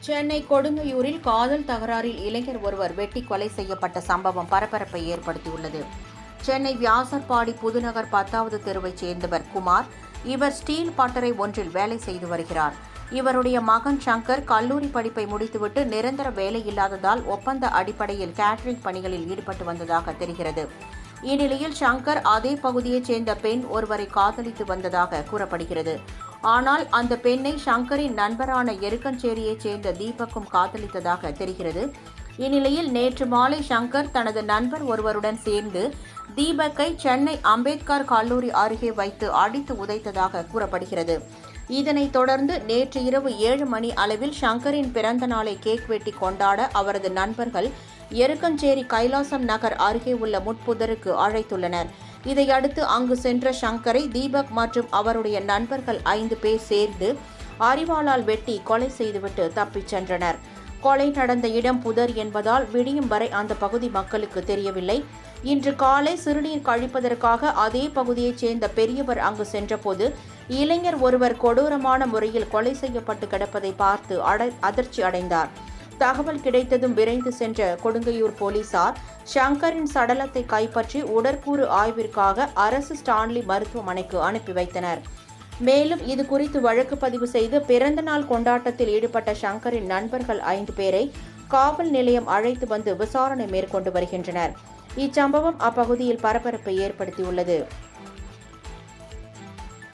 சென்னை கொடுங்கையூரில் காதல் தகராறில் இளைஞர் ஒருவர் வெட்டி கொலை செய்யப்பட்ட சம்பவம் பரபரப்பை ஏற்படுத்தியுள்ளது. சென்னை வியாசர்பாடி புதுநகர் 10வது தெருவைச் சேர்ந்தவர் குமார். இவர் ஸ்டீல் பட்டறை ஒன்றில் வேலை செய்து வருகிறார். இவருடைய மகன் சங்கர் கல்லூரி படிப்பை முடித்துவிட்டு நிரந்தர வேலை இல்லாததால் ஒப்பந்த அடிப்படையில் கேட்டரிங் பணிகளில் ஈடுபட்டு வந்ததாக தெரிகிறது. இந்நிலையில் சங்கர் அதே பகுதியைச் சேர்ந்த பெண் ஒருவரை காதலித்து வந்ததாக கூறப்படுகிறது. ஆனால் அந்த பெண்ணை சங்கரின் நண்பரான எருக்கஞ்சேரியைச் சேர்ந்த தீபக்கும் காதலித்ததாக தெரிகிறது. இந்நிலையில் நேற்று மாலை சங்கர் தனது நண்பர் ஒருவருடன் சேர்ந்து தீபக்கை சென்னை அம்பேத்கர் கல்லூரி அருகே வைத்து அடித்து உதைத்ததாக கூறப்படுகிறது. இதனைத் தொடர்ந்து நேற்று இரவு 7 மணி அளவில் சங்கரின் பிறந்த நாளை கேக் வெட்டி கொண்டாட அவரது நண்பர்கள் எருக்கஞ்சேரி கைலாசம் நகர் அருகே உள்ள முட்புதருக்கு அழைத்துள்ளனர். இதையடுத்து அங்கு சென்ற சங்கரை தீபக் மற்றும் அவருடைய நண்பர்கள் 5 பேர் சேர்ந்து அரிவாளால் வெட்டி கொலை செய்துவிட்டு தப்பிச் சென்றனர். கொலை நடந்த இடம் புதர் என்பதால் விடியும் வரை அந்த பகுதி மக்களுக்கு தெரியவில்லை. இன்று காலை சிறுநீர் கழிப்பதற்காக அதே பகுதியைச் சேர்ந்த பெரியவர் அங்கு சென்றபோது இளைஞர் ஒருவர் கொடூரமான முறையில் கொலை செய்யப்பட்டு கிடப்பதை பார்த்து அதிர்ச்சி அடைந்தார். தகவல் கிடைத்ததும் விரைந்து சென்ற கொடுங்கையூர் போலீசார் சங்கரின் சடலத்தை கைப்பற்றி உடற்கூறு ஆய்விற்காக அரசு ஸ்டான்லி மருத்துவமனைக்கு அனுப்பி வைத்தனர். மேலும் இது குறித்து வழக்கு பதிவு செய்து பிறந்த நாள் கொண்டாட்டத்தில் ஈடுபட்ட சங்கரின் நண்பர்கள் 5 பேரை காவல் நிலையம் அழைத்து வந்து விசாரணை மேற்கொண்டு வருகின்றனர். இச்சம்பவம் அப்பகுதியில் பரபரப்பை ஏற்படுத்தியுள்ளது.